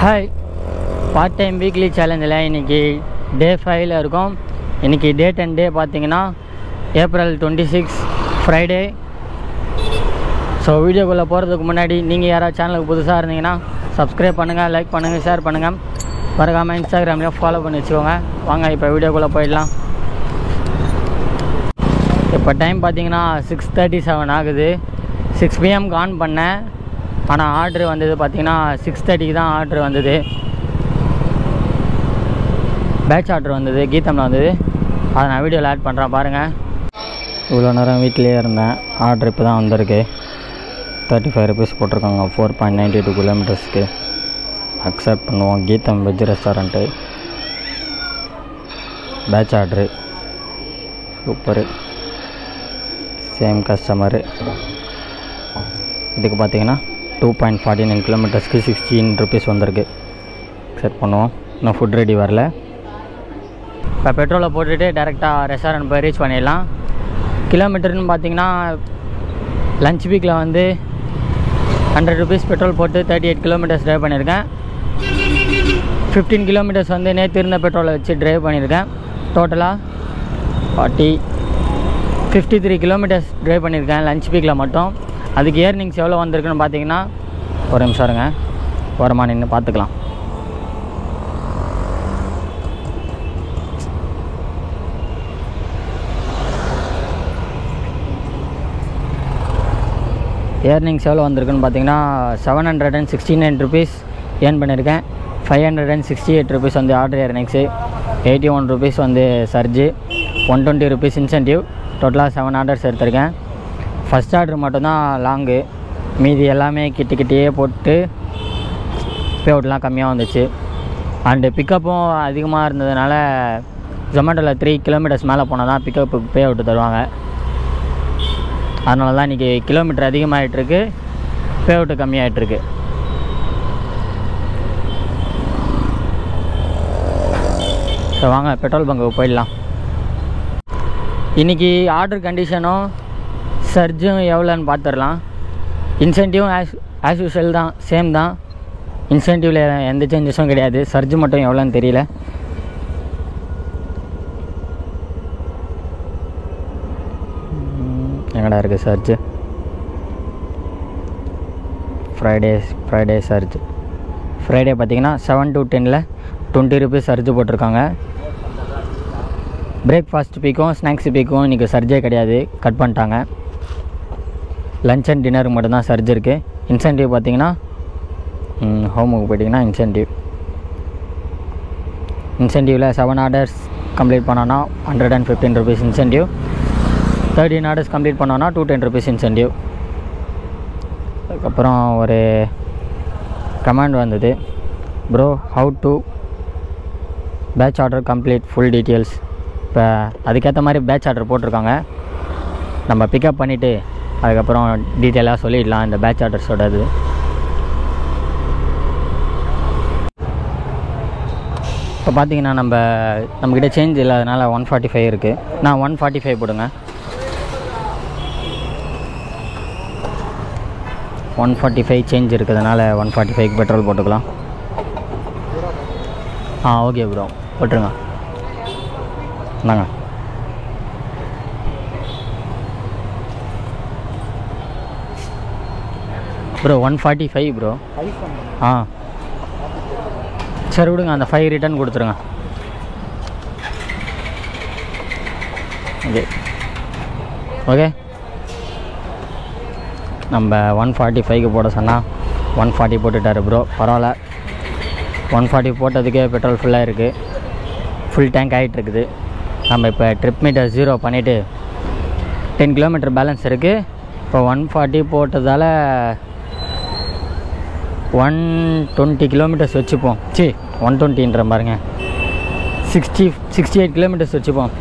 Hi, part time weekly சேலஞ்சில் இன்றைக்கி டே 5ல் இருக்கும். இன்றைக்கி டேட் அண்ட் டே பார்த்தீங்கன்னா April 26 ஃப்ரைடே. ஸோ வீடியோக்குள்ளே போகிறதுக்கு முன்னாடி நீங்கள் யாராவது சேனலுக்கு புதுசாக இருந்தீங்கன்னா சப்ஸ்கிரைப் பண்ணுங்கள், லைக் பண்ணுங்கள், ஷேர் பண்ணுங்கள். மறக்காமல் இன்ஸ்டாகிராம்லேயும் ஃபாலோ பண்ணி வச்சுக்கோங்க. வாங்க இப்போ வீடியோக்குள்ளே போயிடலாம். இப்போ டைம் பார்த்தீங்கன்னா 6:37 ஆகுது. 6 PM ஆன் பண்ணேன். ஆனால் ஆர்டர் வந்தது பார்த்தீங்கன்னா 6:30 தான் ஆர்டர் வந்தது. பேட்ச் ஆர்டர் வந்தது, கீதமில் வந்தது. அதை நான் வீடியோவில் ஆட் பண்ணுறேன் பாருங்கள். இவ்வளோ நேரம் வீட்டிலே இருந்தேன். ஆர்டர் இப்போ தான் வந்திருக்கு. 35 rupees போட்டிருக்காங்க 4.92 kilometers. அக்செப்ட் பண்ணுவோம். Geetham veg restaurant, batch order, super, same customer. இதுக்கு பார்த்தீங்கன்னா 2.49 kilometers 16 rupees வந்திருக்கு. செட் பண்ணுவோம். இன்னும் ஃபுட் ரெடி வரல. இப்போ பெட்ரோலை போட்டுட்டு டேரெக்டாக ரெஸ்டாரண்ட் போய் ரீச் பண்ணிடலாம். கிலோமீட்டர்னு பார்த்தீங்கன்னா லஞ்ச் வீக்கில் வந்து 100 rupees பெட்ரோல் போட்டு 38 kilometers ட்ரைவ் பண்ணியிருக்கேன். 15 kilometers வந்து நேற்று இருந்த பெட்ரோலை வச்சு ட்ரைவ் பண்ணியிருக்கேன். டோட்டலாக 53 kilometers ட்ரைவ் பண்ணியிருக்கேன் லஞ்ச் வீக்கில் மட்டும். அதுக்கு ஏர்னிங்ஸ் எவ்வளோ வந்திருக்குன்னு பார்த்தீங்கன்னா, ஒரு நிமிஷம் இருங்க, ஓரமாக நின்று பார்த்துக்கலாம். ஏர்னிங்ஸ் எவ்வளோ வந்திருக்குன்னு பார்த்தீங்கன்னா 769 rupees ஏர்ன் பண்ணியிருக்கேன். 568 rupees வந்து ஆர்டர் ஏர்னிங்ஸு, 81 rupees வந்து சர்ஜு, 120 rupees இன்சென்டிவ். டோட்டலாக 7 ஆர்டர்ஸ் எடுத்திருக்கேன். ஃபஸ்ட் ஆர்டர் மட்டும்தான் லாங்கு, மீதி எல்லாமே கிட்டே போட்டு பே அவுட்லாம் கம்மியாக வந்துச்சு. அண்டு பிக்கப்பும் அதிகமாக இருந்ததுனால ஜொமேட்டோவில் 3 kilometers மேலே போனால் தான் பிக்கப்பு பே அவுட்டு தருவாங்க. அதனால தான் இன்றைக்கி கிலோமீட்டர் அதிகமாகிட்டுருக்கு, பே அவுட்டு கம்மியாகிட்டுருக்கு. ஸோ வாங்க பெட்ரோல் பங்குக்கு போயிடலாம். இன்றைக்கி ஆர்டர் கண்டிஷனும் சர்ஜும் எவ்வளோன்னு பார்த்துடலாம். இன்சென்டிவும் ஆஸ் யூஷுவல் தான், சேம் தான். இன்சென்டிவில் எந்த சேஞ்சஸும் கிடையாது. சர்ஜு மட்டும் எவ்வளோன்னு தெரியல. எங்கடா இருக்குது சர்ஜு? Friday surge. ஃப்ரைடே பார்த்தீங்கன்னா 7 to 10 20 rupees சர்ஜு போட்டிருக்காங்க. பிரேக்ஃபாஸ்ட் பீக்கும் ஸ்நாக்ஸ் பீக்கும் இன்றைக்கி சர்ஜே கிடையாது, கட் பண்ணிட்டாங்க. லன்ச் அண்ட் டின்னருக்கு மட்டும்தான் சர்ஜ் இருக்குது. இன்சென்டிவ் பார்த்தீங்கன்னா ஹோமுக்கு போய்ட்டிங்கன்னா இன்சென்டிவில் 7 ஆர்டர்ஸ் கம்ப்ளீட் பண்ணோன்னா 115 rupees இன்சென்டிவ். 13 ஆர்டர்ஸ் கம்ப்ளீட் பண்ணோன்னா 210 rupees இன்சென்டிவ். அதுக்கப்புறம் ஒரு கமெண்ட் வந்தது, bro how to batch order complete full details. இப்போ அதுக்கேற்ற மாதிரி பேட்ச் ஆர்டர் போட்டிருக்காங்க. நம்ம பிக்கப் பண்ணிவிட்டு அதுக்கப்புறம் டீட்டெயிலாக சொல்லிடலாம் இந்த பேட்ச் ஆர்டர்ஸோட. இது இப்போ பார்த்தீங்கன்னா நம்மக்கிட்ட சேஞ்ச் இல்லாதனால 145 இருக்குது. நான் 145 போடுங்க. 145 சேஞ்ச் இருக்கிறதுனால 145 பெட்ரோல் போட்டுக்கலாம். ஓகே ப்ரோ, போட்டுருங்க. நாங்கள் ப்ரோ 145 ப்ரோ. சரி விடுங்க, அந்த 5 ரிட்டர்ன் கொடுத்துருங்க. ஓகே நம்ம 145க்கு போட சொன்னால் 140 போட்டுட்டார் ப்ரோ. பரவாயில்ல, 140 போட்டதுக்கே பெட்ரோல் ஃபுல்லாக இருக்குது, ஃபுல் டேங்க் ஆகிட்டுருக்குது. நம்ம இப்போ ட்ரிப் மீட்டர் 0 பண்ணிவிட்டு 10 kilometer பேலன்ஸ் இருக்குது. இப்போ 140 போட்டதால் 120 kilometers வச்சுப்போம். 120ன்ற பாருங்க, 68 kilometers வச்சுப்போம்.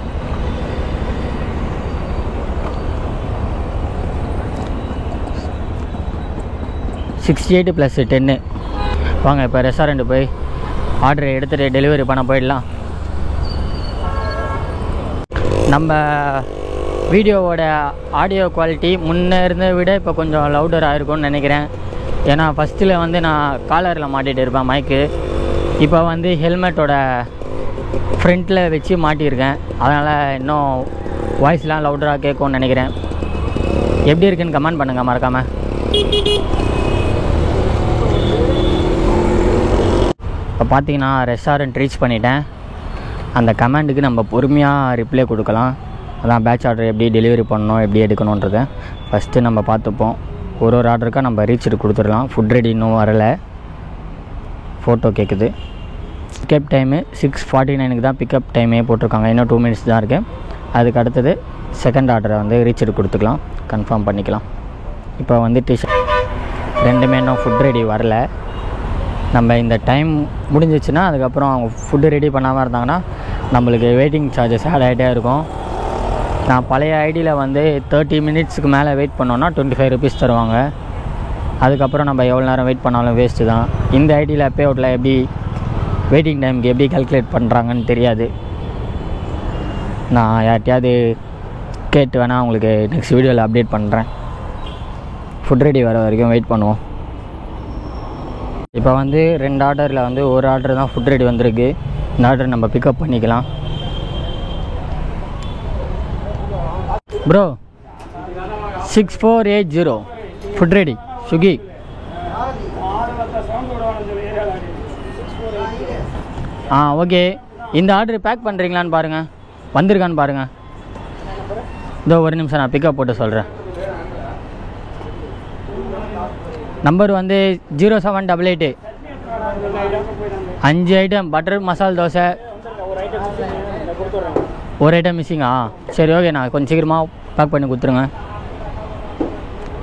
$68 + 10. வாங்க இப்போ ரெஸ்டாரண்ட்டு போய் ஆர்டரை எடுத்துகிட்டு டெலிவரி பண்ண போயிடலாம். நம்ம வீடியோவோட ஆடியோ குவாலிட்டி முன்னே இருந்ததை விட இப்போ கொஞ்சம் லவுடராக இருக்கும்னு நினைக்கிறேன். ஏன்னா ஃபஸ்ட்டில் வந்து நான் காலரில் மாட்டிகிட்டு இருப்பேன் மைக்கு. இப்போ வந்து ஹெல்மெட்டோட ஃப்ரண்ட்டில் வச்சு மாட்டியிருக்கேன். அதனால் இன்னும் வாய்ஸ்லாம் லவுடராக கேட்கும்னு நினைக்கிறேன். எப்படி இருக்குன்னு கமெண்ட் பண்ணுங்கள் மறக்காமல். இப்போ பார்த்தீங்கன்னா ரெஸ்டாரண்ட் ரீச் பண்ணிட்டேன். அந்த கமெண்டுக்கு நம்ம பொறுமையாக ரிப்ளை கொடுக்கலாம். அதான் பேட்ச் ஆர்டர் எப்படி டெலிவரி பண்ணணும், எப்படி எடுக்கணுன்றதை ஃபஸ்ட்டு நம்ம பார்த்துப்போம். ஒரு ஆர்டருக்காக நம்ம ரீச் கொடுத்துடலாம். ஃபுட் ரெடி இன்னும் வரலை, ஃபோட்டோ கேட்குது. பிக்கப் டைமு 6:49 தான் பிக்கப் டைமே போட்டிருக்காங்க. இன்னும் 2 minutes தான் இருக்குது. அதுக்கு அடுத்தது செகண்ட் ஆர்டரை வந்து ரீச் கொடுத்துக்கலாம், கன்ஃபார்ம் பண்ணிக்கலாம். இப்போ வந்து டிஷர்ட் ரெண்டுமே இன்னும் ஃபுட் ரெடி வரல. நம்ம இந்த டைம் முடிஞ்சிச்சுன்னா அதுக்கப்புறம் அவங்க ஃபுட்டு ரெடி பண்ணாமல் இருந்தாங்கன்னா நம்மளுக்கு வெயிட்டிங் சார்ஜஸ் ஆட் ஆகிட்டே இருக்கும். நான் பழைய ஐடியில் வந்து 30 minutesக்கு மேலே வெயிட் பண்ணோன்னா 25 rupees தருவாங்க. அதுக்கப்புறம் நம்ம எவ்வளோ நேரம் வெயிட் பண்ணாலும் வேஸ்ட்டு தான். இந்த ஐடியில் பே அவுட்டில் எப்படி வெயிட்டிங் டைமுக்கு எப்படி கால்குலேட் பண்ணுறாங்கன்னு தெரியாது. நான் யார்கிட்டையாவது கேட்டு வேணால் உங்களுக்கு நெக்ஸ்ட் வீடியோவில் அப்டேட் பண்ணுறேன். ஃபுட் ரெடி வர வரைக்கும் வெயிட் பண்ணுவோம். இப்போ வந்து 2 ஆர்டரில் வந்து ஒரு ஆர்டர் தான் ஃபுட் ரெடி வந்திருக்கு. இந்த ஆர்டர் நம்ம பிக்கப் பண்ணிக்கலாம். Bro 6480 food ready Swiggy. Okay. இந்த ஆர்டர் பேக் பண்ணுறீங்களான்னு பாருங்கள், வந்திருக்கான்னு பாருங்கள். இதோ ஒரு நிமிஷம் நான் பிக்கப் போட்டு சொல்கிறேன். நம்பர் வந்து 0788. 5 ஐட்டம் பட்டர் மசால் தோசை, ஒரு ஐட்டம் மிஸ்ஸிங்கா? சரி ஓகே, நான் கொஞ்சம் சீக்கிரமாக பேக் பண்ணி கொடுத்துருங்க.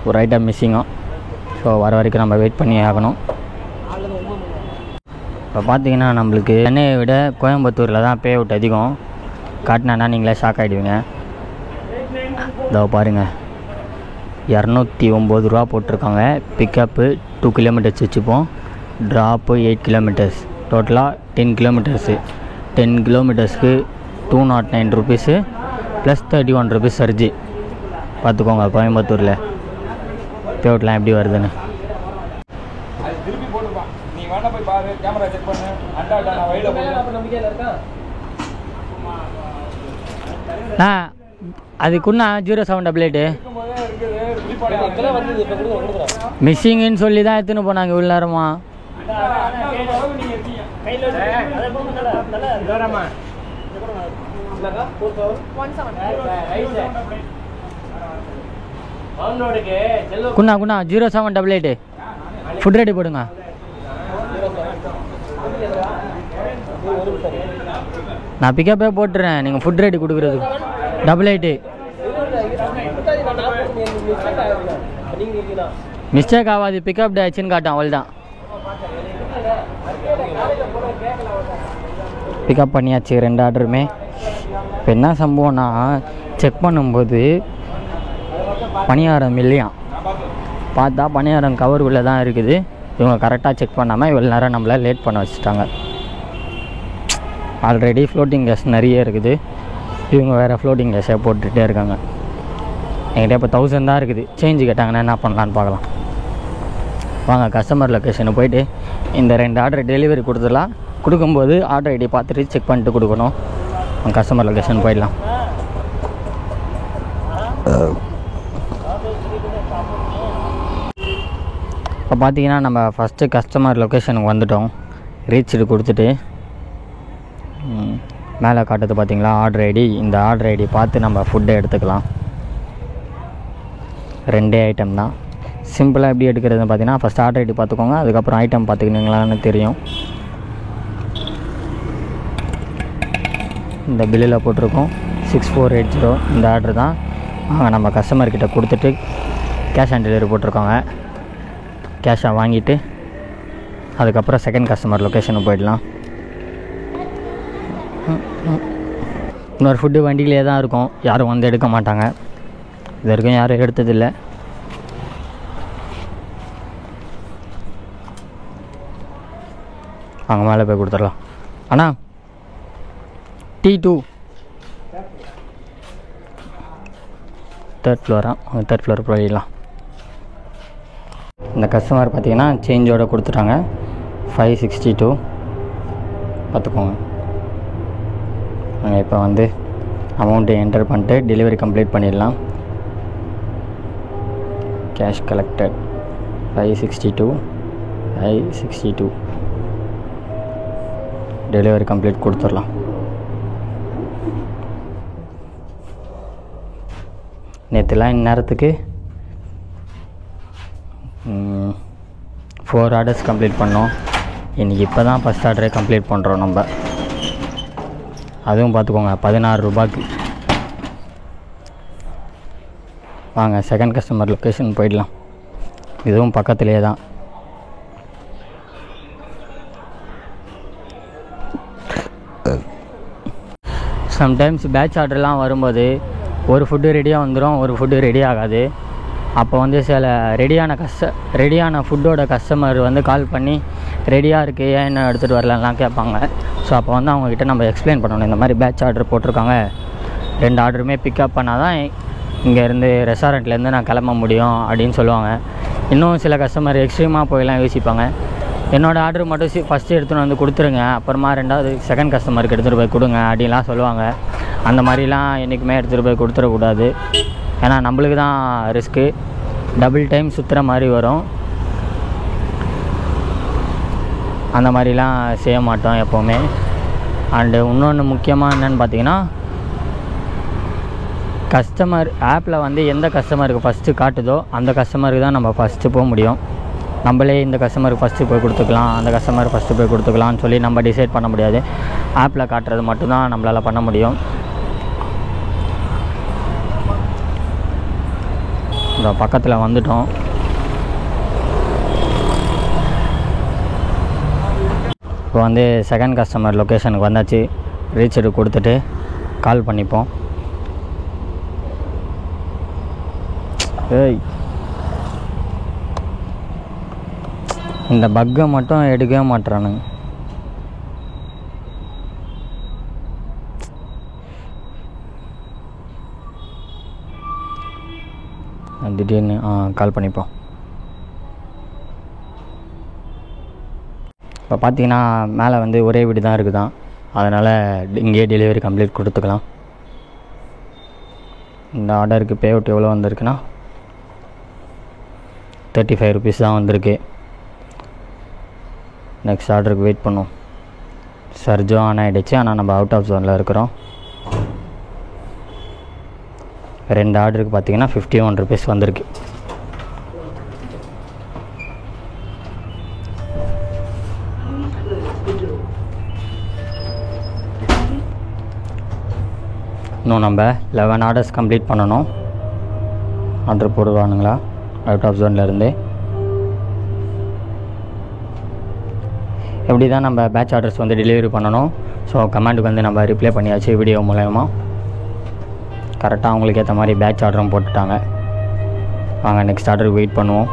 ஒரு ஐட்டம் மிஸ்ஸிங்கா, ஸோ வர வரைக்கும் நம்ம வெயிட் பண்ணி ஆகணும். இப்போ பார்த்தீங்கன்னா நம்மளுக்கு சென்னையை விட கோயம்புத்தூரில் தான் பே அவுட் அதிகம். காட்டினா நீங்களே ஷாக் ஆகிடுவீங்க. இதோ பாருங்கள், 209 ரூபா போட்டிருக்காங்க. பிக்கப்பு 2 kilometers வச்சுப்போம், ட்ராப்பு 8 kilometers, டோட்டலாக 10 kilometers. 10 kilometersக்கு 209 rupees plus 31 rupees சர்ஜி. பார்த்துக்கோங்க கோயம்புத்தூரில் பே அவுட்லாம் எப்படி வருதுன்னு. அதுக்குன்னா 0788 மிஸ்ஸிங்குன்னு சொல்லி தான் எடுத்துன்னு போனாங்க இவ்வளோ நேரமா. குண்ணா 0788 ஃபுட் ரெடி போடுங்க. நான் பிக்கப்பே போட்டுறேன், நீங்கள் ஃபுட் ரெடி கொடுக்குறது 88. மிஸ்டேக் ஆகாது, பிக்கப் டே ஆச்சுன்னு காட்டும், அவள் தான். பிக்கப் பண்ணியாச்சு 2 ஆர்டருமே. இப்போ என்ன சம்பவம்னா, செக் பண்ணும்போது பணியாரம் இல்லையா, பார்த்தா பணியாரம் கவருக்குள்ளே தான் இருக்குது. இவங்க கரெக்டாக செக் பண்ணாமல் இவ்வளோ நேரம் நம்மளை லேட் பண்ண வச்சுட்டாங்க. ஆல்ரெடி ஃப்ளோட்டிங் கேஸ் நிறைய இருக்குது, இவங்க வேறு ஃப்ளோட்டிங் கேஸை போட்டுகிட்டே இருக்காங்க. என்கிட்ட இப்போ 1000 தான் இருக்குது. சேஞ்சு கேட்டாங்கன்னா என்ன பண்ணலான்னு பார்க்கலாம். வாங்க கஸ்டமர் லொக்கேஷனுக்கு போய்ட்டு இந்த 2 ஆர்டர் டெலிவரி கொடுத்துடலாம். கொடுக்கும்போது ஆர்டர் ஐடி பார்த்துட்டு செக் பண்ணிட்டு கொடுக்கணும். கஸ்டமர் லொக்கேஷன் போயிடலாம். இப்போ பார்த்தீங்கன்னா நம்ம ஃபஸ்ட்டு கஸ்டமர் லொக்கேஷனுக்கு வந்துவிட்டோம். ரீச்சு கொடுத்துட்டு மேலே காட்டுறது பார்த்தீங்களா ஆர்டர் ஐடி. இந்த ஆர்டர் ஐடி பார்த்து நம்ம ஃபுட்டை எடுத்துக்கலாம். 2 ஐட்டம் தான். சிம்பிளாக எப்படி எடுக்கிறதுன்னு பார்த்தீங்கன்னா ஃபஸ்ட் ஆர்டர் ஐடி பார்த்துக்கோங்க, அதுக்கப்புறம் ஐட்டம் பார்த்துக்கினீங்களான்னு தெரியும். இந்த பில்லில் போட்டிருக்கோம் 6480 இந்த ஆர்டர் தான். நம்ம கஸ்டமர்கிட்ட கொடுத்துட்டு கேஷ் ஆன் டெலிவரி போட்டிருக்காங்க. கேஷை வாங்கிட்டு அதுக்கப்புறம் செகண்ட் கஸ்டமர் லொக்கேஷனுக்கு போயிடலாம். இன்னொரு ஃபுட்டு வண்டியிலே தான் இருக்கும், யாரும் வந்து எடுக்க மாட்டாங்க. இது வரைக்கும் யாரும் எடுத்ததில்லை. அங்கே மேலே போய் கொடுத்துடலாம். அண்ணா T2 3rd floor, 3rd floor போயிடலாம். இந்த கஸ்டமர் பார்த்தீங்கன்னா சேஞ்சோடு கொடுத்துட்டாங்க 562 பார்த்துக்கோங்க. நாங்கள் இப்போ வந்து அமௌண்ட்டை என்டர் பண்ணிட்டு டெலிவரி கம்ப்ளீட் பண்ணிடலாம். கேஷ் கலெக்டட் 562 டெலிவரி கம்ப்ளீட் கொடுத்துடலாம். நேற்றுலாம் இந்நேரத்துக்கு 4 ஆர்டர்ஸ் கம்ப்ளீட் பண்ணோம். இன்றைக்கி இப்போ தான் ஃபஸ்ட் ஆர்டரே கம்ப்ளீட் பண்ணுறோம் நம்ம. அதுவும் பார்த்துக்கோங்க 16 ரூபாய்க்கு. வாங்க செகண்ட் கஸ்டமர் லொக்கேஷன் போயிடலாம். இதுவும் பக்கத்துலேயே தான். சம்டைம்ஸ் பேட்ச் ஆர்டர்லாம் வரும்போது ஒரு ஃபுட்டு ரெடியாக வந்துடும், ஒரு ஃபுட்டு ரெடி ஆகாது. அப்போ வந்து சில ரெடியான ஃபுட்டோட கஸ்டமர் வந்து கால் பண்ணி ரெடியாக இருக்குது ஏன் என்ன எடுத்துகிட்டு வரலாம்லாம் கேட்பாங்க. ஸோ அப்போ வந்து அவங்கக்கிட்ட நம்ம எக்ஸ்பிளைன் பண்ணணும், இந்த மாதிரி பேட்ச் ஆர்டர் போட்டிருக்காங்க, 2 ஆர்டருமே பிக்கப் பண்ணால் தான் இங்கேருந்து ரெஸ்டாரண்ட்லேருந்து நான் கிளம்ப முடியும் அப்படின்னு சொல்லுவாங்க. இன்னும் சில கஸ்டமர் எக்ஸ்ட்ரீமாக போயெல்லாம் யோசிப்பாங்க, என்னோடய ஆர்டர் மட்டும் ஃபஸ்ட்டு எடுத்துகிட்டு வந்து கொடுத்துருங்க, அப்புறமா செகண்ட் கஸ்டமருக்கு எடுத்துகிட்டு போய் கொடுங்க அப்படின்லாம் சொல்லுவாங்க. அந்த மாதிரிலாம் என்றைக்குமே எடுத்துகிட்டு போய் கொடுத்துடக்கூடாது. ஏன்னா நம்மளுக்கு தான் ரிஸ்க்கு, டபுள் டைம் சுற்றுற மாதிரி வரும். அந்த மாதிரிலாம் செய்ய மாட்டோம் எப்போவுமே. அண்டு இன்னொன்று முக்கியமாக என்னென்னு பார்த்தீங்கன்னா, கஸ்டமர் ஆப்பில் வந்து எந்த கஸ்டமருக்கு ஃபஸ்ட்டு காட்டுதோ அந்த கஸ்டமருக்கு தான் நம்ம ஃபஸ்ட்டு போக முடியும். நம்மளே இந்த கஸ்டமருக்கு ஃபஸ்ட்டு போய் கொடுத்துக்கலாம், அந்த கஸ்டமர் ஃபஸ்ட்டு போய் கொடுத்துக்கலாம்னு சொல்லி நம்ம டிசைட் பண்ண முடியாது. ஆப்பில் காட்டுறது மட்டும்தான் நம்மளால் பண்ண முடியும். இந்த பக்கத்தில் வந்துட்டோம். இப்போ வந்து செகண்ட் கஸ்டமர் லொக்கேஷனுக்கு வந்தாச்சு. ரீச்சடு கொடுத்துட்டு கால் பண்ணிப்போம். ஏய், இந்த பக்கை மட்டும் எடுக்கவே மாட்டுறானுங்க. திடீர்னு கால் பண்ணிப்போம். இப்போ பார்த்தீங்கன்னா மேலே வந்து ஒரே வீடு தான் இருக்குதான், அதனால் இங்கேயே டெலிவரி கம்ப்ளீட் கொடுத்துக்கலாம். இந்த ஆர்டருக்கு பே அவுட் எவ்வளோ வந்திருக்குன்னா 35 ருபீஸ் தான் வந்திருக்கு. நெக்ஸ்ட் ஆர்டருக்கு வெயிட் பண்ணுவோம். சர்ஜும் ஆன் ஆகிடுச்சு, ஆனால் நம்ம அவுட் ஆஃப் ஜோனில் இருக்கிறோம். 2 ஆர்டருக்கு பார்த்தீங்கன்னா 51 ருபீஸ் வந்திருக்கு. இன்னும் நம்ம 11 ஆர்டர்ஸ் கம்ப்ளீட் பண்ணணும். ஆர்டர் போடுவானுங்களா அவுட் ஆஃப் ஜோனில் இருந்து? எப்படி தான் நம்ம பேட்ச் ஆர்டர்ஸ் வந்து டெலிவரி பண்ணணும். ஸோ கமெண்ட்டுக்கு வந்து நம்ம ரிப்ளை பண்ணியாச்சு வீடியோ மூலயமா. கரெக்டாக அவங்களுக்கு ஏற்ற மாதிரி பேட்ச் ஆர்டரும் போட்டுட்டாங்க. வாங்க நெக்ஸ்ட் ஆர்டருக்கு வெயிட் பண்ணுவோம்.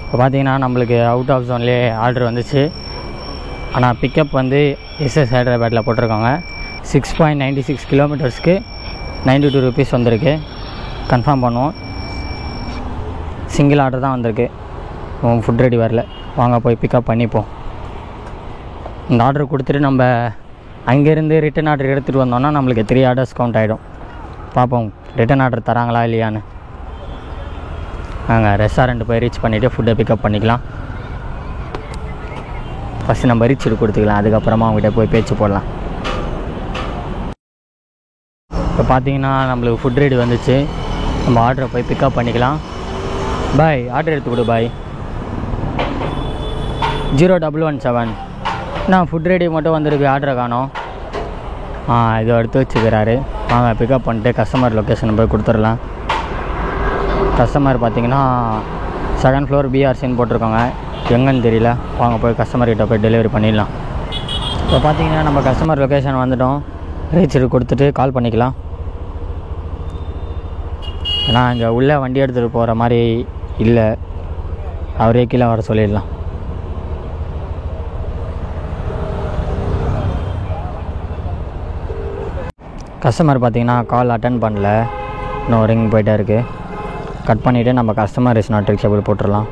இப்போ பார்த்தீங்கன்னா நம்மளுக்கு அவுட் ஆஃப் ஜோன்லேயே ஆர்டர் வந்துச்சு. ஆனால் பிக்கப் வந்து எஸ்எஸ் ஹைதராபாத்தில் போட்டிருக்காங்க. 6.96 கிலோமீட்டர்ஸ்க்கு 92 ருபீஸ் வந்திருக்கு. கன்ஃபார்ம் பண்ணுவோம். சிங்கிள் ஆர்டர் தான் வந்திருக்கு, ஃபுட் ரெடி வரல. வாங்க போய் பிக்கப் பண்ணிப்போம். இந்த ஆர்டர் கொடுத்துட்டு நம்ம அங்கேருந்து ரிட்டன் ஆர்டர் எடுத்துகிட்டு வந்தோன்னா நம்மளுக்கு 3 ஆர்டர்ஸ் கவுண்ட் ஆகிடும். பார்ப்போம் ரிட்டன் ஆர்டர் தராங்களா இல்லையான்னு. நாங்கள் ரெஸ்டாரண்ட் போய் ரீச் பண்ணிவிட்டு ஃபுட்டை பிக்கப் பண்ணிக்கலாம். ஃபஸ்ட்டு நம்ம ரீச் கொடுத்துக்கலாம், அதுக்கப்புறமா அவங்ககிட்ட போய் பேச்சு போடலாம். இப்போ பார்த்தீங்கன்னா நம்மளுக்கு ஃபுட் ரெடி வந்துச்சு. நம்ம ஆர்டரை போய் பிக்கப் பண்ணிக்கலாம். பாய் ஆர்டர் எடுத்து கொடு பாய். 0117. நான் ஃபுட் ரெடி மட்டும் வந்திருக்கு, ஆர்டரை காணோம். இதை எடுத்து வச்சுக்கிறாரு. வாங்க பிக்கப் பண்ணிட்டு கஸ்டமர் லொக்கேஷன் போய் கொடுத்துடலாம். கஸ்டமர் பார்த்திங்கன்னா 2nd ஃப்ளோர் பிஆர்சின்னு போட்டிருக்காங்க, எங்கன்னு தெரியல. வாங்க போய் கஸ்டமர்கிட்ட போய் டெலிவரி பண்ணிடலாம். இப்போ பார்த்தீங்கன்னா நம்ம கஸ்டமர் லொக்கேஷன் வந்துவிட்டோம். ரீச் கொடுத்துட்டு கால் பண்ணிக்கலாம். ஏன்னா இங்கே உள்ளே வண்டி எடுத்துகிட்டு போகிற மாதிரி இல்லை, அவரே கீழே வர சொல்லிடலாம். கஸ்டமர் பார்த்திங்கன்னா கால் அட்டன் பண்ணல, இன்னும் ரிங் போயிட்டே இருக்குது. கட் பண்ணிவிட்டு நம்ம கஸ்டமர் இஸ் நாட் ரீச்சபிள் போட்டுடலாம்.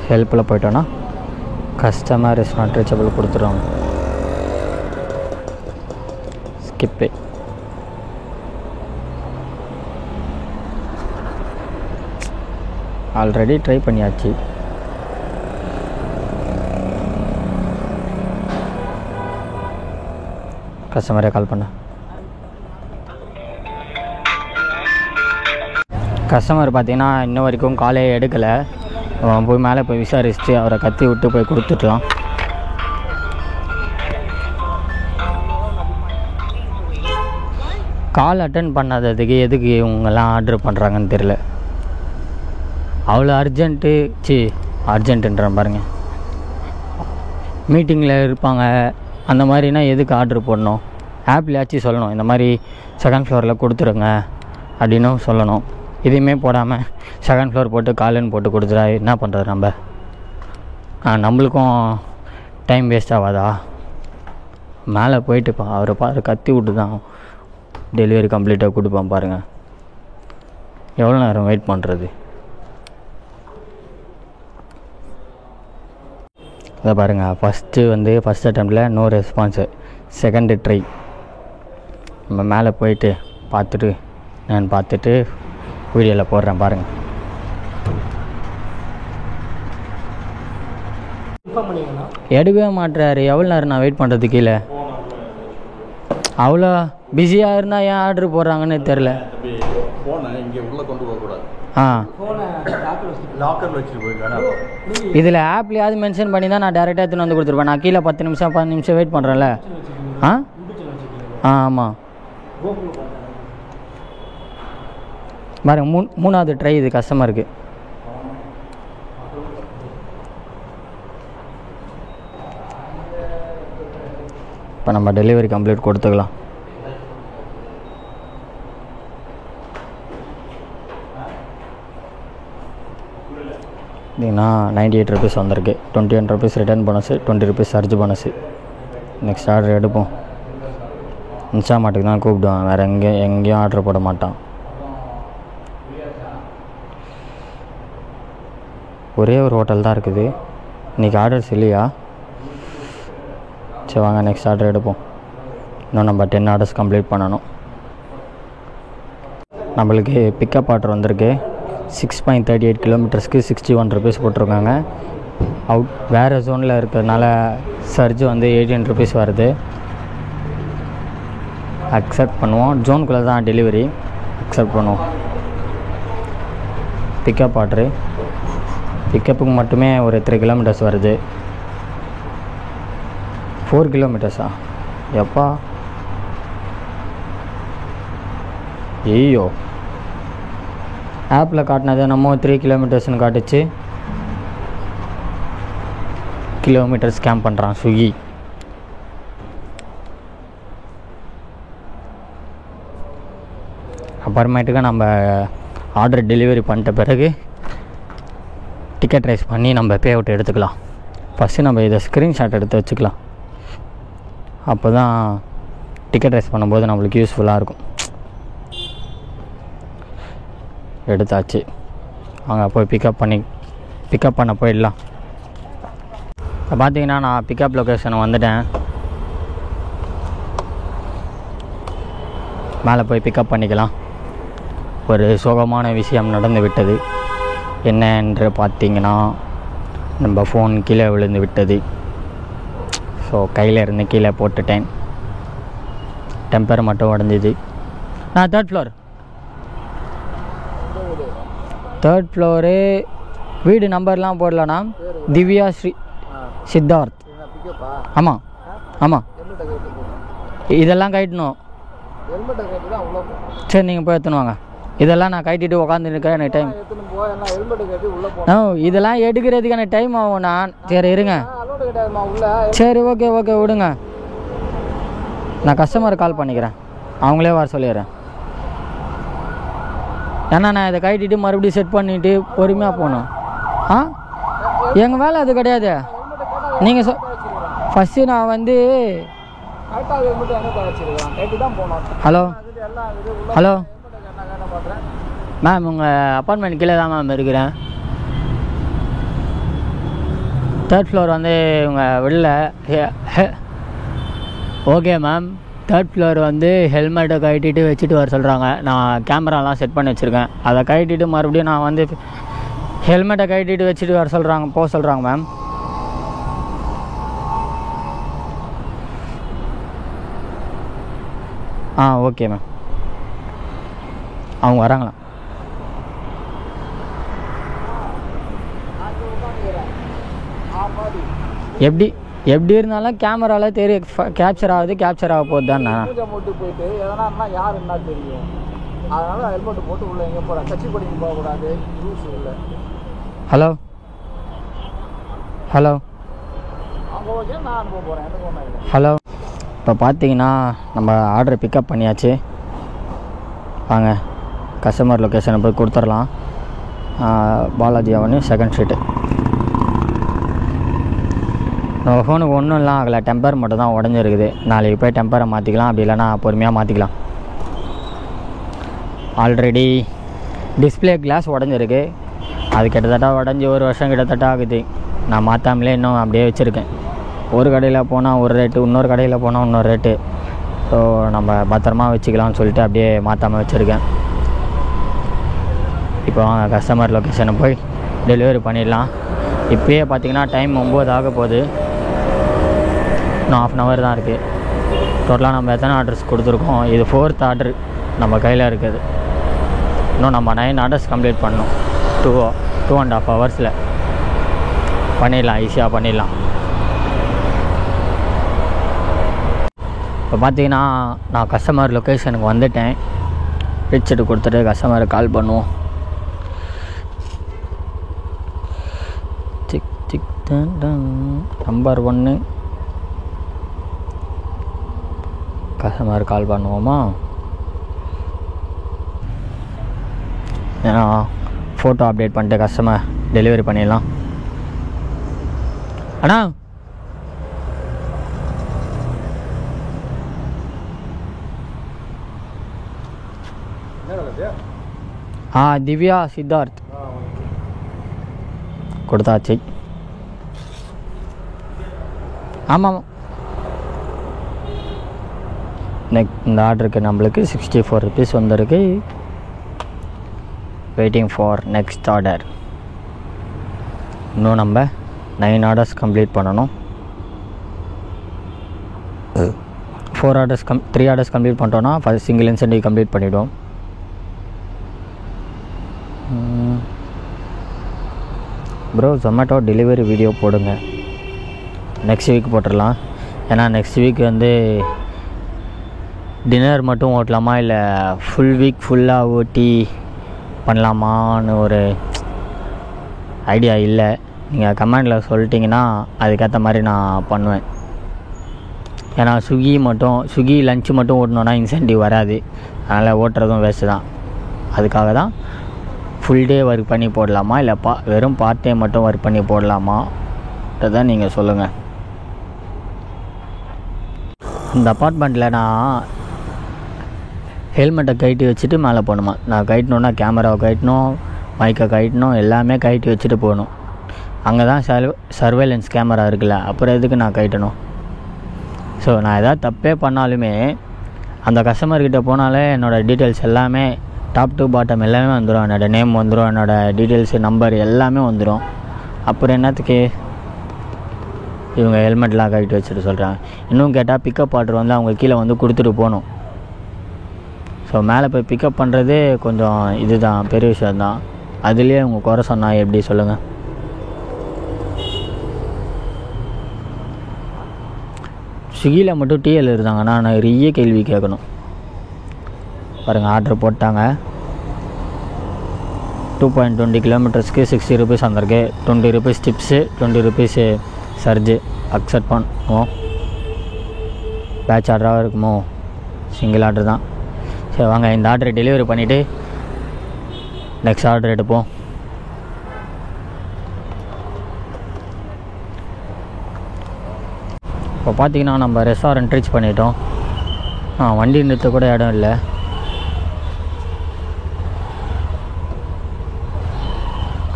ஹெல்ப்பில் போய்ட்டோன்னா கஸ்டமர் இஸ் நாட் ரீச்சபிள் கொடுத்துருவாங்க. ஸ்கிப்பு. ஆல்ரெடி ட்ரை பண்ணியாச்சு. கஸ்டமரே கால் பண்ண. கஸ்டமர் பார்த்தீங்கன்னா இன்ன வரைக்கும் காலே எடுக்கலை. போய் மேலே போய் விசாரிச்சுட்டு அவரை கத்தி விட்டு போய் கொடுத்துடலாம். கால் அட்டன் பண்ணாததுக்கு எதுக்கு இவங்கெல்லாம் ஆர்டர் பண்ணுறாங்கன்னு தெரில. அவ்வளோ அர்ஜென்ட்டுன்ற பாருங்க, மீட்டிங்கில் இருப்பாங்க. அந்த மாதிரினா எதுக்கு ஆர்டர் போடணும்? ஆப்லையாச்சும் சொல்லணும், இந்த மாதிரி செகண்ட் ஃப்ளோரில் கொடுத்துருங்க அப்படின்னு சொல்லணும். இதையுமே போடாமல் செகண்ட் ஃப்ளோர் போட்டு காலுன்னு போட்டு கொடுத்துட்டா என்ன பண்ணுறது நம்ம? நம்மளுக்கும் டைம் வேஸ்ட் ஆகாதா? மேலே போயிட்டு அவரை கத்தி விட்டு தான் டெலிவரி கம்ப்ளீட்டாக கொடுப்பேன். பாருங்கள் எவ்வளோ நேரம் வெயிட் பண்ணுறது. அதை பாருங்கள், ஃபஸ்ட் அட்டெம்ப்டில் நோ ரெஸ்பான்ஸு. Second try. நம்ம மேலே போயிட்டு நான் பார்த்துட்டு வீடியோவில் போடுறேன் பாருங்கள். எடுக்கவே மாட்டுறாரு. எவ்வளோ நேரம் நான் வெயிட் பண்ணுறது கீழே? அவ்வளோ பிஸியாக இருந்தால் ஏன் ஆர்டர் போடுறாங்கன்னு தெரில. இதில் ஆப்லையாவது மென்ஷன் பண்ணி தான் நான் டேரெக்டாக எடுத்துன்னு வந்து கொடுத்துருப்பேன். நான் கீழே 10 நிமிஷம் வெயிட் பண்ணுறேன்ல. ஆமாம் பாருங்க, மூணாவது ட்ரை இது கஸ்டமருக்கு. இப்போ நம்ம டெலிவரி கம்ப்ளீட் கொடுத்துக்கலாம். பார்த்தீங்கன்னா 98 ருபீஸ் வந்திருக்கு. 21 rupees return bonus, 20 rupees charge bonus. Next order எடுப்போம். இன்ஸ்டாமார்ட்டுக்கு தான் கூப்பிடுவான், வேறு எங்கேயும் ஆர்டர் போட மாட்டான். ஒரே ஒரு ஹோட்டல் தான் இருக்குது இன்றைக்கி. ஆர்டர்ஸ் இல்லையா? சரி வாங்க நெக்ஸ்ட் ஆர்டர் எடுப்போம். இன்னும் நம்ம 10 ஆர்டர்ஸ் கம்ப்ளீட் பண்ணணும். நம்மளுக்கு பிக்கப் ஆர்டர் வந்திருக்கு. 6.38 கிலோமீட்டர்ஸ்க்கு 61 ருபீஸ் போட்டிருக்காங்க. வேறு ஜோனில் இருக்கிறதுனால சர்ஜ் 18 ருபீஸ் வருது. அக்செப்ட் பண்ணுவோம். ஜோனுக்குள்ளே தான் டெலிவரி, அக்செப்ட் பண்ணுவோம். Pickup order. பிக்கப்புக்கு மட்டுமே ஒரு 3 கிலோமீட்டர்ஸ் வருது. 4 கிலோமீட்டர்ஸா? எப்பா ஐயோ, ஆப்பில் காட்டினது நம்ம 3 கிலோமீட்டர்ஸ்னு காட்டுச்சு. கிலோமீட்டர் ஸ்கேம் பண்ணுறான் ஸ்விக்கி. அப்புறமேட்டுக்கு நம்ம ஆர்டர் டெலிவரி பண்ணிட்ட பிறகு டிக்கெட் ரைஸ் பண்ணி நம்ம பே அவுட் எடுத்துக்கலாம். ஃபஸ்ட்டு நம்ம இதை ஸ்க்ரீன்ஷாட் எடுத்து வச்சுக்கலாம். அப்போ தான் டிக்கெட் ரைஸ் பண்ணும்போது நம்மளுக்கு யூஸ்ஃபுல்லாக இருக்கும். எடுத்தாச்சு. அங்கே போய் பிக்கப் பண்ண போயிடலாம். இப்போ பார்த்தீங்கன்னா நான் பிக்கப் லொக்கேஷன் வந்துட்டேன். மேலே போய் பிக்கப் பண்ணிக்கலாம். ஒரு சோகமான விஷயம் நடந்து விட்டது. என்ன என்று பார்த்தீங்கன்னா, நம்ம ஃபோன் கீழே விழுந்து விட்டது. ஸோ கையில் இருந்து கீழே போட்டுட்டேன். டெம்பர் மட்டும் உடஞ்சிது. நான் தேர்ட் ஃப்ளோரு. வீடு நம்பர்லாம் போடலண்ணா. திவ்யா ஸ்ரீ சித்தார்த். ஆமாம் இதெல்லாம் கட்டணும். சரி நீங்கள் போய் எடுத்துன்னு வாங்க. இதெல்லாம் நான் கட்டிட்டு உக்காந்துருக்கேன். எனக்கு டைம் இதெல்லாம் எடுக்கிறதுக்கு எனக்கு டைம் ஆகும். நான் சரி இருங்க. சரி ஓகே விடுங்க. நான் கஸ்டமரை கால் பண்ணிக்கிறேன், அவங்களே வர சொல்லிடுறேன். ஏன்னா நான் இதை கட்டிட்டு மறுபடியும் செட் பண்ணிவிட்டு பொறுமையாக போகணும். எங்கள் வேலை அது கிடையாது. நீங்கள் ஃபஸ்ட்டு நான் ஹலோ ஹலோ மேம் உங்கள் அப்பார்ட்மெண்ட் கீழே தான் மேம் இருக்கிறேன். 3rd ஃப்ளோர் வந்து உங்கள் வெளில ஓகே மேம். 3rd ஃப்ளோர் வந்து ஹெல்மெட்டை கழட்டிட்டு வச்சுட்டு வர சொல்கிறாங்க. நான் கேமராலாம் செட் பண்ணி வச்சுருக்கேன். அதை கழட்டிட்டு மறுபடியும் நான் வந்து ஹெல்மெட்டை கழட்டிட்டு வச்சுட்டு வர சொல்கிறாங்க, போக சொல்கிறாங்க மேம். Okay ma'am. அவங்க வராங்களா? எப்படி இருந்தாலும் கேமராவில் கேப்சர் ஆக போகுது தான். போயிட்டு எதனா யார் என்ன தெரியும், அதனால ஹெல்மெட் போட்டு உள்ள எங்கே போகிறேன், கட்சி படிக்க போகக்கூடாது, ரூல்ஸ் இல்லை. ஹலோ ஹலோ அவங்க ஓகே, நான் போக போகிறேன், எனக்கு ஒன்றும் இல்லை. ஹலோ, இப்போ பார்த்தீங்கன்னா நம்ம ஆர்டரை பிக்கப் பண்ணியாச்சு. வாங்க கஸ்டமர் லொக்கேஷனை போய் கொடுத்துடலாம். பாலாஜி அவனு 2nd ஸ்ட்ரீட்டு. நம்ம ஃபோனுக்கு ஒன்றும் இல்லை ஆகலை, டெம்பர் மட்டும் தான் உடஞ்சிருக்குது. நாளைக்கு போய் டெம்பரை மாற்றிக்கலாம், அப்படி இல்லைனா பொறுமையாக மாற்றிக்கலாம். ஆல்ரெடி டிஸ்பிளே கிளாஸ் உடஞ்சிருக்கு. அது கிட்டத்தட்ட உடஞ்சி 1 வருஷம் கிட்டத்தட்ட ஆகுது. நான் மாற்றாமலே இன்னும் அப்படியே வச்சுருக்கேன். ஒரு கடையில் போனால் ஒரு ரேட்டு, இன்னொரு கடையில் போனால் இன்னொரு ரேட்டு. ஸோ நம்ம பத்திரமா வச்சுக்கலாம்னு சொல்லிட்டு அப்படியே மாற்றாமல் வச்சுருக்கேன். இப்போ வாங்க கஸ்டமர் லொக்கேஷனை போய் டெலிவரி பண்ணிடலாம். இப்போயே பார்த்திங்கன்னா டைம் 9 ஆக போகுது. இன்னும் 1/2 hour தான் இருக்குது. டோட்டலாக நம்ம எத்தனை ஆர்டர்ஸ் கொடுத்துருக்கோம்? இது 4th ஆர்டர் நம்ம கையில் இருக்குது. இன்னும் நம்ம 9 ஆர்டர்ஸ் கம்ப்ளீட் பண்ணணும். 2.5 hours பண்ணிடலாம், ஈஸியாக பண்ணிடலாம். இப்போ பார்த்தீங்கன்னா நான் கஸ்டமர் லொக்கேஷனுக்கு வந்துட்டேன். ஹெட்செட்டு கொடுத்துட்டு கஸ்டமருக்கு கால் பண்ணுவோம். நம்பர் 1 கஸ்டமருக்கு கால் பண்ணுவோமா? ஏன்னா ஃபோட்டோ அப்டேட் பண்ணிட்டு கஸ்டமர் டெலிவரி பண்ணிடலாம். அண்ணா திவ்யா சித்தார்த் கொடுத்தாச்சு. ஆமாம், இந்த ஆர்டருக்கு நம்மளுக்கு 64 rupees வந்திருக்கு. Waiting for next order. இன்னும் நம்ம 9 ஆர்டர்ஸ் கம்ப்ளீட் பண்ணணும். 3 ஆர்டர்ஸ் கம்ப்ளீட் பண்ணிட்டோன்னா ஃபஸ்ட் சிங்கிள் இன்சென்டிவ் கம்ப்ளீட் பண்ணிவிடுவோம். ப்ரோ ஜொமேட்டோ டெலிவரி வீடியோ போடுங்க. நெக்ஸ்ட் வீக் போட்டுடலாம். ஏன்னா நெக்ஸ்ட் வீக் வந்து டின்னர் மட்டும் ஓட்டலாமா இல்லை ஃபுல் வீக் ஃபுல்லாக ஓட்டி பண்ணலாமான்னு ஒரு ஐடியா இல்லை. நீங்கள் கமெண்டில் சொல்லிட்டிங்கன்னா அதுக்கேற்ற மாதிரி நான் பண்ணுவேன். ஏன்னா ஸ்விக்கி லஞ்சு மட்டும் ஓட்டணுன்னா இன்சென்டிவ் வராது. அதனால் ஓட்டுறதும் வேஸ்ட்டு தான். அதுக்காக தான் ஃபுல் டே ஒர்க் பண்ணி போடலாமா இல்லை வெறும் பார்ட் டைம் மட்டும் ஒர்க் பண்ணி போடலாமான்றதை நீங்கள் சொல்லுங்கள். இந்த அப்பார்ட்மெண்ட்டில் நான் ஹெல்மெட்டை கழட்டி வச்சுட்டு மேலே போகணுமா? நான் கழட்டணுன்னா கேமராவை கழட்டணும், மைக்கை கழட்டணும், எல்லாமே கழட்டி வச்சுட்டு போகணும். அங்கே தான் சர்வேலன்ஸ் கேமரா இருக்குல்ல, அப்புறம் எதுக்கு நான் கழட்டணும்? ஸோ நான் எதாவது தப்பே பண்ணாலுமே அந்த கஸ்டமர்கிட்ட போனாலே என்னோடய டீட்டெயில்ஸ் எல்லாமே டாப் டு பாட்டம் எல்லாமே வந்துடும். என்னோடய நேம் வந்துடும், என்னோடய டீட்டெயில்ஸு நம்பர் எல்லாமே வந்துடும். அப்புறம் என்னத்துக்கு இவங்க ஹெல்மெட்லாம் கழட்டி வச்சுட்டு சொல்கிறாங்க? இன்னும் கேட்டால் பிக்கப் ஆர்டர் வந்து அவங்க கீழே வந்து கொடுத்துட்டு போகணும். ஸோ மேலே போய் பிக்கப் பண்ணுறதே கொஞ்சம் இதுதான், பெரிய விஷயந்தான். அதுலேயே அவங்க குறை சொன்னால் எப்படி சொல்லுங்கள்? ஸ்விக்கியில் மட்டும் டிஎல் இருந்தாங்கன்னா நான் நிறைய கேள்வி கேட்கணும். பாருங்கள், ஆர்டர் போட்டாங்க. 2.20 kilometers 60 rupees வந்திருக்கு. 20 rupees tips, 20 rupees surge. Accept பண்ணுவோம். பேட்ச் ஆர்டராக இருக்குமோ? சிங்கிள் ஆர்டர் தான். சரி வாங்க இந்த ஆர்டரை டெலிவரி பண்ணிவிட்டு நெக்ஸ்ட் ஆர்டர் எடுப்போம். இப்போ பார்த்தீங்கன்னா நம்ம ரெஸ்டாரண்ட் ரீச் பண்ணிட்டோம். வண்டி நிறுத்த கூட இடம் இல்லை.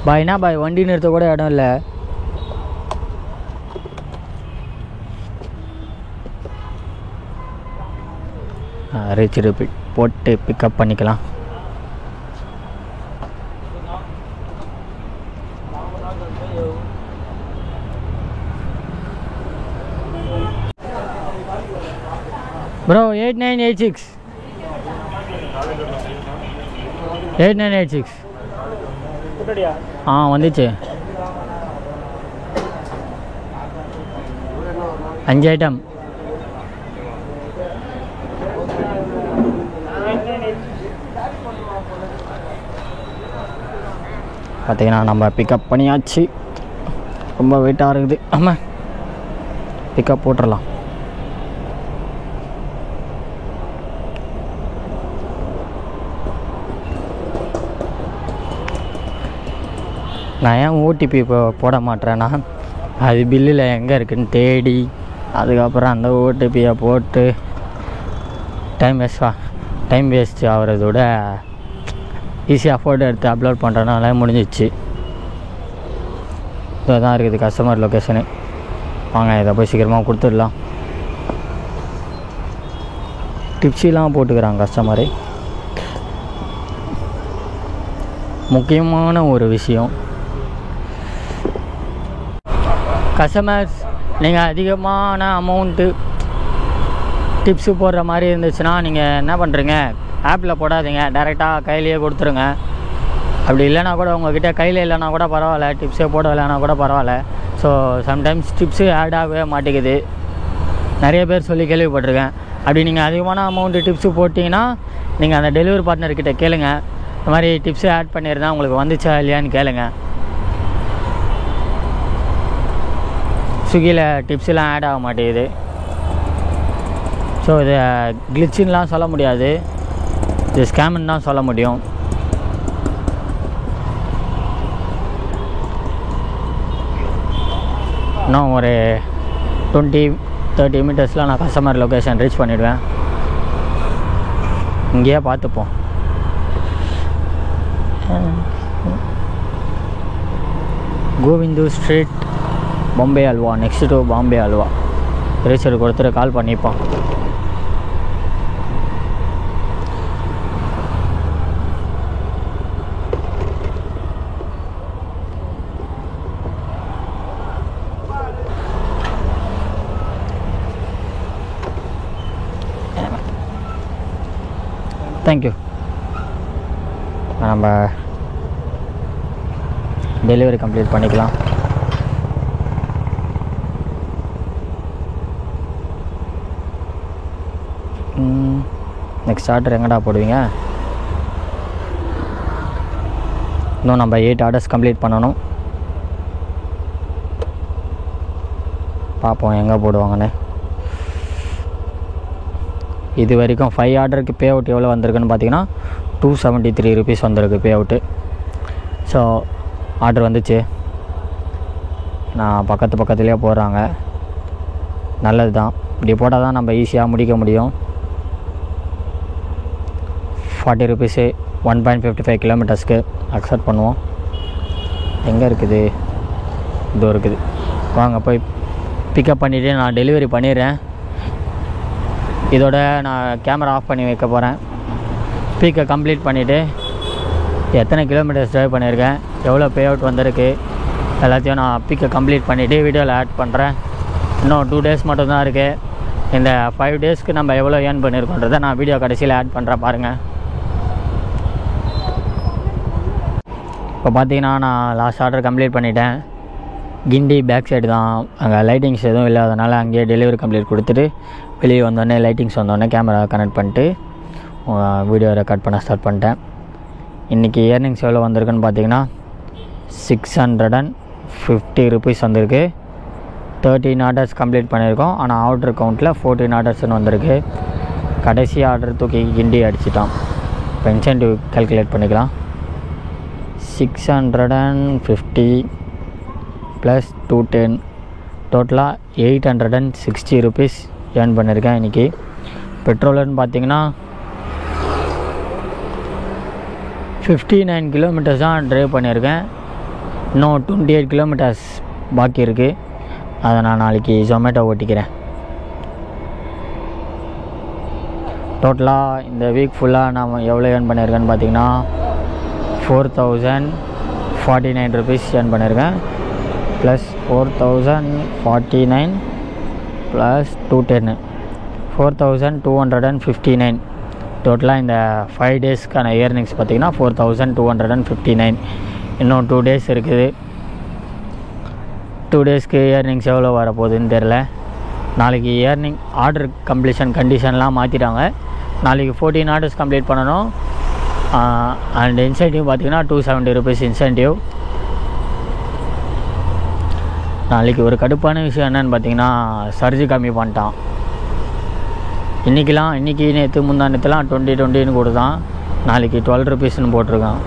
பாய் என்ன பாய், வண்டி நிறுத்த கூட இடம் இல்லை. ரீச் போட்டு பிக்கப் பண்ணிக்கலாம். ப்ரோ 8986 8986 வந்துச்சு. 5 ஐட்டம். பார்த்தீங்கன்னா நம்ம பிக்கப் பண்ணியாச்சு. ரொம்ப வெயிட்டாக இருக்குது. ஆமாம், பிக்கப் போட்டுடலாம். நான் ஏன் ஓடிபி இப்போ போட மாட்டேறேன்னா, அது பில்லில் எங்கே இருக்குதுன்னு தேடி அதுக்கப்புறம் அந்த ஓடிபியை போட்டு டைம் வேஸ்ட் ஆகிறதோட ஈஸியாக ஃபோட்டோ எடுத்து அப்லோட் பண்ணுறதுனால முடிஞ்சிச்சு. இதை தான் இருக்குது கஸ்டமர் லொக்கேஷனு. வாங்க இதை போய் சீக்கிரமாக கொடுத்துடலாம். டிப்ஸிலாம் போட்டுக்கிறாங்க கஸ்டமரு. முக்கியமான ஒரு விஷயம், கஸ்டமர்ஸ் நீங்கள் அதிகமான அமௌண்ட்டு டிப்ஸு போடுற மாதிரி இருந்துச்சுன்னா நீங்கள் என்ன பண்ணுறீங்க, ஆப்பில் போடாதீங்க, டைரெக்டாக கையிலேயே கொடுத்துருங்க. அப்படி இல்லைனா கூட உங்கள்கிட்ட கையில் இல்லைனா கூட பரவாயில்ல, டிப்ஸே போடலைன்னா கூட பரவாயில்ல. ஸோ சம்டைம்ஸ் டிப்ஸு ஆட் ஆகவே மாட்டேங்குது, நிறைய பேர் சொல்லி கேள்விப்பட்டிருக்கேன். அப்படி நீங்கள் அதிகமான அமௌண்ட்டு டிப்ஸு போட்டிங்கன்னா நீங்கள் அந்த டெலிவரி பார்ட்னர்கிட்ட கேளுங்க, இந்த மாதிரி டிப்ஸு ஆட் பண்ணியிருந்தா உங்களுக்கு வந்துச்சா இல்லையான்னு கேளுங்க. ஸ்விக்கியில் டிப்ஸ்லாம் ஆட் ஆக மாட்டேங்குது. ஸோ இதை கிளிச்சின்லாம் சொல்ல முடியாது, இது ஸ்கேம்னு தான் சொல்ல முடியும். இன்னும் ஒரு 20-30 மீட்டர்ஸில் நான் கஸ்டமர் லொக்கேஷன் ரீச் பண்ணிவிடுவேன். இங்கேயே பார்த்துப்போம். Govindu street, Bombay Halwa, next to Bombay Halwa. ரீச்சருக்கு ஒருத்தர் கால் பண்ணிப்பான். தேங்க்யூ. நம்ம டெலிவரி கம்ப்ளீட் பண்ணிக்கலாம். நெக்ஸ்ட் ஆர்டர் எங்கடா போடுவீங்க? இன்னும் நம்ம 8 ஆர்டர்ஸ் கம்ப்ளீட் பண்ணணும். பார்ப்போம் எங்கே போடுவாங்கன்னு. இது வரைக்கும் 5 ஆர்டருக்கு பே அவுட் எவ்வளோ வந்திருக்குன்னு பார்த்தீங்கன்னா 273 rupees வந்திருக்கு பே அவுட்டு. ஸோ ஆர்டர் வந்துச்சு. நான் பக்கத்துலேயே போடுறாங்க, நல்லது தான். இப்படி போட்டால் தான் நம்ம ஈஸியாக முடிக்க முடியும். 40 rupees 1.55 kilometers அக்செப்ட் பண்ணுவோம். எங்கே இருக்குது? இதோ இருக்குது. வாங்க போய் பிக்கப் பண்ணிவிட்டு நான் டெலிவரி பண்ணிடுறேன். இதோட நான் கேமரா ஆஃப் பண்ணி வைக்க போகிறேன். பிக்கை கம்ப்ளீட் பண்ணிவிட்டு எத்தனை கிலோமீட்டர்ஸ் ட்ரைவ் பண்ணியிருக்கேன், எவ்வளோ பே அவுட் வந்திருக்கு எல்லாத்தையும் நான் பிக்கை கம்ப்ளீட் பண்ணிவிட்டு வீடியோவில் ஆட் பண்ணுறேன். இன்னும் 2 days மட்டும்தான் இருக்குது. இந்த 5 daysக்கு நம்ம எவ்வளோ ஏர்ன் பண்ணியிருக்கோன்றதை நான் வீடியோ கடைசியில் ஆட் பண்ணுறேன் பாருங்கள். இப்போ பார்த்தீங்கன்னா நான் லாஸ்ட் ஆர்டர் கம்ப்ளீட் பண்ணிட்டேன். கிண்டி பேக் சைடு தான், அங்கே லைட்டிங்ஸ் எதுவும் இல்லாதனால அங்கேயே டெலிவரி கம்ப்ளீட் கொடுத்துட்டு வெளியே வந்தோடனே லைட்டிங்ஸ் வந்தோடனே கேமரா கனெக்ட் பண்ணிட்டு வீடியோ ரெக்கார்ட் பண்ண ஸ்டார்ட் பண்ணிட்டேன். இன்றைக்கி ஏர்னிங்ஸ் எவ்வளோ வந்திருக்குன்னு பார்த்தீங்கன்னா 650 rupees வந்திருக்கு. 13 ஆர்டர்ஸ் கம்ப்ளீட் பண்ணியிருக்கோம். ஆனால் ஆர்டர் கவுண்ட்டில் 14 ஆர்டர்ஸ்னு வந்திருக்கு. கடைசி ஆர்டர் தூக்கி கிண்டி அடிச்சிட்டான். இப்போ இன்சென்டிவ் கால்குலேட் பண்ணிக்கலாம். 650 + 210 டோட்டலாக 860 ருபீஸ் ஏர்ன் பண்ணியிருக்கேன் இன்றைக்கி. பெட்ரோல்னு பார்த்தீங்கன்னா 59 கிலோமீட்டர்ஸ் தான் ட்ரைவ் பண்ணியிருக்கேன். இன்னும் 28 கிலோமீட்டர்ஸ் பாக்கி இருக்குது. அதை நான் நாளைக்கு ஜொமேட்டோ ஓட்டிக்கிறேன். டோட்டலாக இந்த வீக் ஃபுல்லாக நான் எவ்வளோ ஏர்ன் பண்ணியிருக்கேன்னு பார்த்தீங்கன்னா 4049 ருபீஸ் ஏர்ன் பண்ணியிருக்கேன். Plus 4049 plus 210 4259. டோட்டலாக இந்த 5 டேஸ்க்கான இயர்னிங்ஸ் பார்த்திங்கன்னா 4259. இன்னும் 2 டேஸ் இருக்குது. 2 டேஸ்க்கு இயர்னிங்ஸ் எவ்வளோ வரப்போகுதுன்னு தெரில. நாளைக்கு இயர்னிங் ஆர்டர் கம்ப்ளீஷன் கண்டிஷன்லாம் மாற்றிட்டாங்க. நாளைக்கு 14 ஆர்டர்ஸ் கம்ப்ளீட் பண்ணணும். அண்ட் இன்சென்டிவ் பார்த்திங்கன்னா 270 ருபீஸ் இன்சென்டிவ். நாளைக்கு ஒரு கடுப்பான விஷயம் என்னென்னு பார்த்தீங்கன்னா சர்ஜ் கம்மி பண்ணிட்டான். இன்றைக்கி நேற்று முந்தானத்துலாம் 20 கொடுத்தான். நாளைக்கு 12 ருபீஸ்னு போட்டிருக்கான்.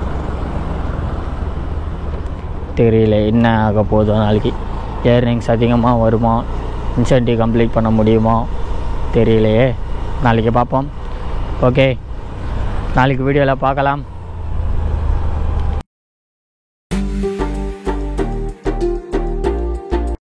தெரியல என்ன ஆக போதோ. நாளைக்கு இயர்னிங்ஸ் அதிகமாக வருமா, இன்சென்டிவ் கம்ப்ளீட் பண்ண முடியுமா தெரியலையே. நாளைக்கு பார்ப்போம். ஓகே, நாளைக்கு வீடியோவில் பார்க்கலாம்.